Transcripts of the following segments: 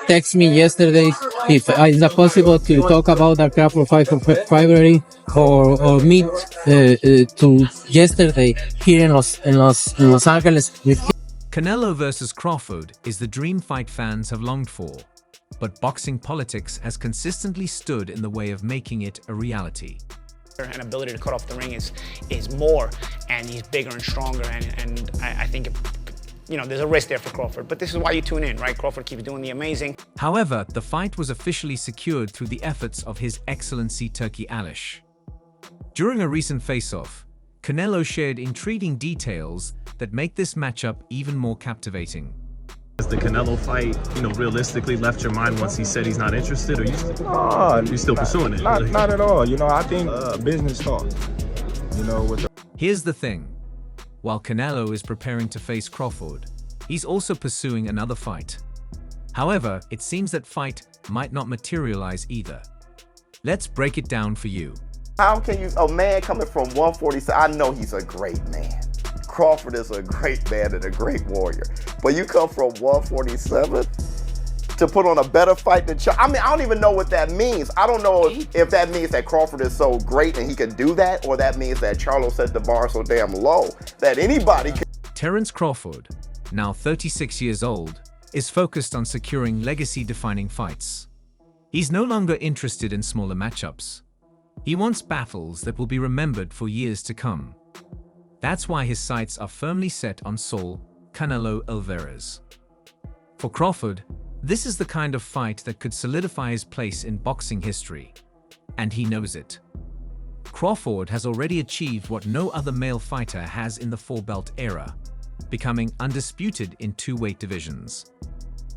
text me yesterday if is it possible to talk about the Crawford fight for rivalry or meet to yesterday here in Los Angeles with him. Canelo versus Crawford is the dream fight fans have longed for, but boxing politics has consistently stood in the way of making it a reality. And ability to cut off the ring is more, and he's bigger and stronger, and I think there's a risk there for Crawford, but this is why you tune in, right? Crawford keeps doing the amazing. However, the fight was officially secured through the efforts of His Excellency Turki Alish. During a recent face-off, Canelo shared intriguing details that make this matchup even more captivating. Has the Canelo fight, realistically left your mind once he said he's not interested, or you still pursuing it? Not at all. I think business talk. Here's the thing. While Canelo is preparing to face Crawford, he's also pursuing another fight. However, it seems that fight might not materialize either. Let's break it down for you. How can a man coming from 147, I know he's a great man. Crawford is a great man and a great warrior. But you come from 147 to put on a better fight than I don't even know what that means. I don't know if that means that Crawford is so great and he can do that, or that means that Charlo set the bar so damn low that anybody can. Terence Crawford, now 36 years old, is focused on securing legacy-defining fights. He's no longer interested in smaller matchups. He wants battles that will be remembered for years to come. That's why his sights are firmly set on Saul Canelo Alvarez. For Crawford, this is the kind of fight that could solidify his place in boxing history, and he knows it. Crawford has already achieved what no other male fighter has in the four-belt era, becoming undisputed in two weight divisions.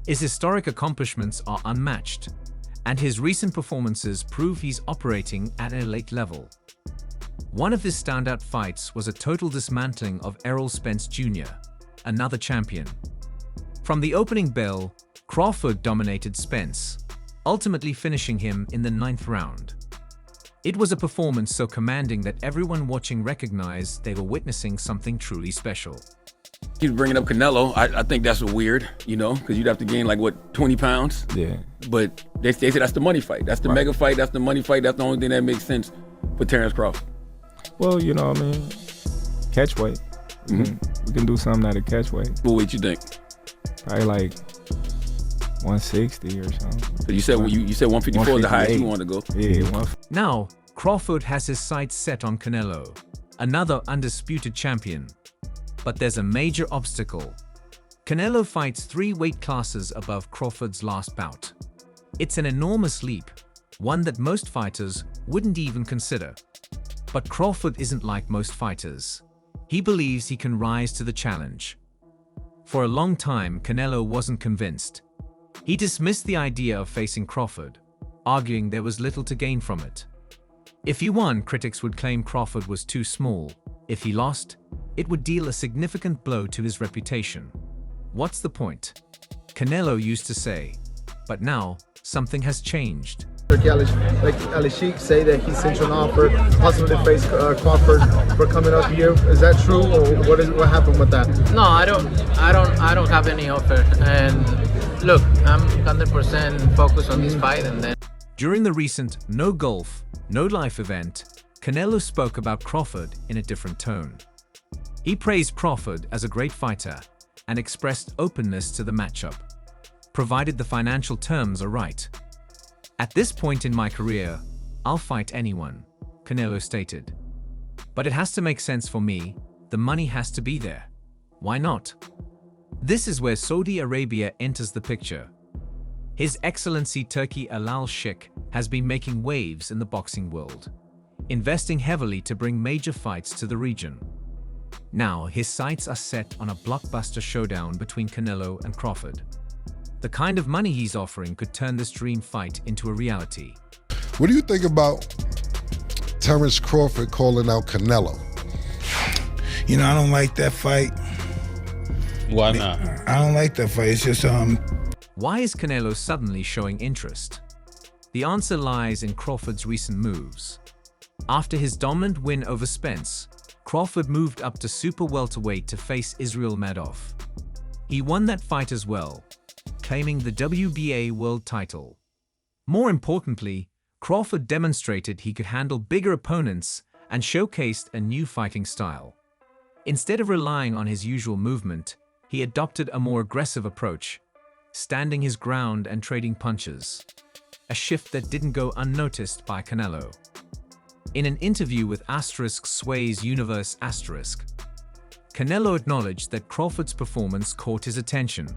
His historic accomplishments are unmatched, and his recent performances prove he's operating at an elite level. One of his standout fights was a total dismantling of Errol Spence Jr., another champion. From the opening bell, Crawford dominated Spence, ultimately finishing him in the 9th round. It was a performance so commanding that everyone watching recognized they were witnessing something truly special. He's bringing up Canelo. I think that's weird, because you'd have to gain 20 pounds? Yeah. But they say that's the money fight. That's the mega fight. That's the money fight. That's the only thing that makes sense for Terence Crawford. Well, catch weight. We can do something at a catch weight. What weight you think? Probably 160 or something. So you said 154 is the highest you want to go. Yeah. Now, Crawford has his sights set on Canelo, another undisputed champion. But there's a major obstacle. Canelo fights 3 weight classes above Crawford's last bout. It's an enormous leap, one that most fighters wouldn't even consider. But Crawford isn't like most fighters. He believes he can rise to the challenge. For a long time, Canelo wasn't convinced. He dismissed the idea of facing Crawford, arguing there was little to gain from it. If he won, critics would claim Crawford was too small. If he lost, it would deal a significant blow to his reputation. What's the point? Canelo used to say. But now, something has changed. Alish say that he sent you an offer, possibly to face Crawford for coming up here. Is that true, or what happened with that? No, I don't have any offer. And look, I'm 100% focused on this fight, and then. During the recent No Golf, No Life event, Canelo spoke about Crawford in a different tone. He praised Crawford as a great fighter and expressed openness to the matchup, provided the financial terms are right. At this point in my career, I'll fight anyone, Canelo stated. But it has to make sense for me. The money has to be there. Why not? This is where Saudi Arabia enters the picture. His Excellency Turki Al-Sheikh has been making waves in the boxing world, investing heavily to bring major fights to the region. Now, his sights are set on a blockbuster showdown between Canelo and Crawford. The kind of money he's offering could turn this dream fight into a reality. What do you think about Terence Crawford calling out Canelo? I don't like that fight. Why not? I don't like that fight. It's just Why is Canelo suddenly showing interest? The answer lies in Crawford's recent moves. After his dominant win over Spence, Crawford moved up to super welterweight to face Israel Madov. He won that fight as well. claiming the WBA world title. More importantly, Crawford demonstrated he could handle bigger opponents and showcased a new fighting style. Instead of relying on his usual movement, he adopted a more aggressive approach, standing his ground and trading punches, a shift that didn't go unnoticed by Canelo. In an interview with *Sway's Universe*, Canelo acknowledged that Crawford's performance caught his attention.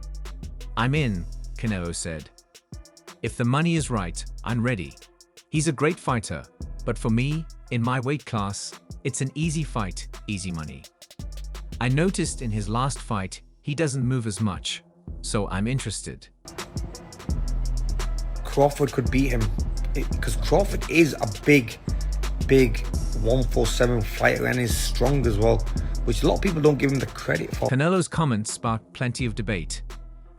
"I'm in," Canelo said. "If the money is right, I'm ready. He's a great fighter, but for me, in my weight class, it's an easy fight, easy money. I noticed in his last fight, he doesn't move as much, so I'm interested." Crawford could beat him because Crawford is a big 147 fighter and is strong as well, which a lot of people don't give him the credit for. Canelo's comments sparked plenty of debate.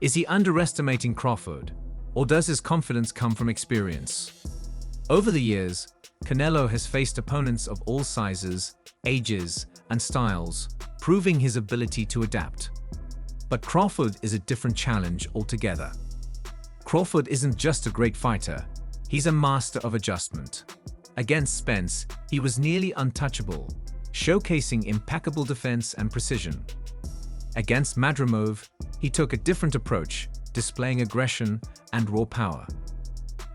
Is he underestimating Crawford, or does his confidence come from experience? Over the years, Canelo has faced opponents of all sizes, ages, and styles, proving his ability to adapt. But Crawford is a different challenge altogether. Crawford isn't just a great fighter, he's a master of adjustment. Against Spence, he was nearly untouchable, showcasing impeccable defense and precision. Against Madrimov, he took a different approach, displaying aggression and raw power.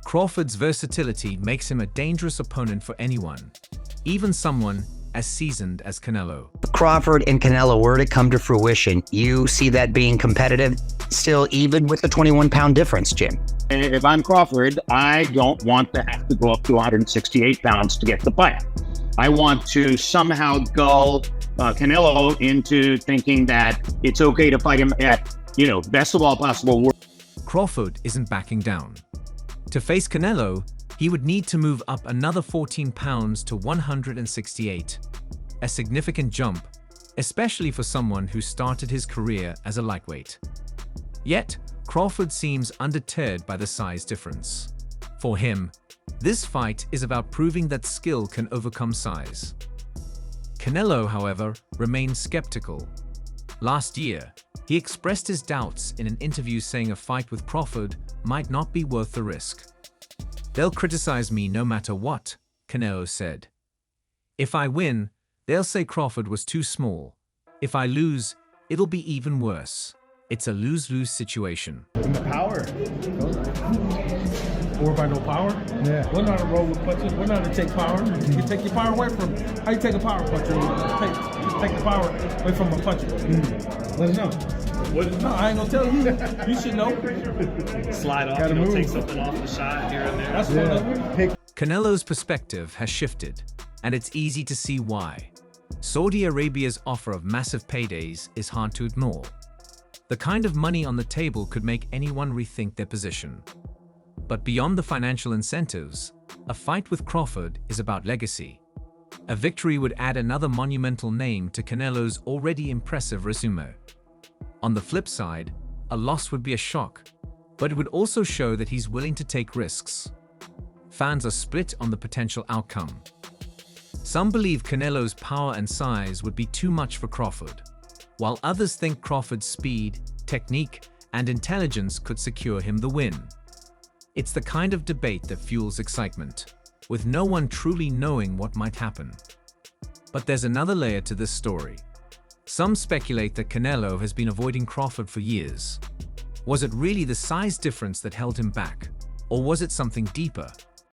Crawford's versatility makes him a dangerous opponent for anyone, even someone as seasoned as Canelo. Crawford and Canelo were to come to fruition, you see that being competitive still, even with the 21-pound difference, Jim? If I'm Crawford, I don't want to have to go up to 168 pounds to get the fight. I want to somehow gull Canelo into thinking that it's okay to fight him at, best of all possible world. Crawford isn't backing down. To face Canelo, he would need to move up another 14 pounds to 168, a significant jump, especially for someone who started his career as a lightweight. Yet, Crawford seems undeterred by the size difference. For him, this fight is about proving that skill can overcome size. Canelo, however, remains skeptical. Last year, he expressed his doubts in an interview, saying a fight with Crawford might not be worth the risk. "They'll criticize me no matter what," Canelo said. "If I win, they'll say Crawford was too small. If I lose, it'll be even worse. It's a lose-lose situation." And the power. Or by no power? Yeah. We're not a roll with punches. We're not to take power. You can take your power away from him. How you take a power puncher? Just take the power away from a puncher. Let us know. No, I ain't gonna tell you. You should know. Slide off, take something off the shot here and there. That's what Canelo's perspective has shifted, and it's easy to see why. Saudi Arabia's offer of massive paydays is hard to ignore. The kind of money on the table could make anyone rethink their position. But beyond the financial incentives, a fight with Crawford is about legacy. A victory would add another monumental name to Canelo's already impressive resume. On the flip side, a loss would be a shock, but it would also show that he's willing to take risks. Fans are split on the potential outcome. Some believe Canelo's power and size would be too much for Crawford, while others think Crawford's speed, technique, and intelligence could secure him the win. It's the kind of debate that fuels excitement, with no one truly knowing what might happen. But there's another layer to this story. Some speculate that Canelo has been avoiding Crawford for years. Was it really the size difference that held him back, or was it something deeper?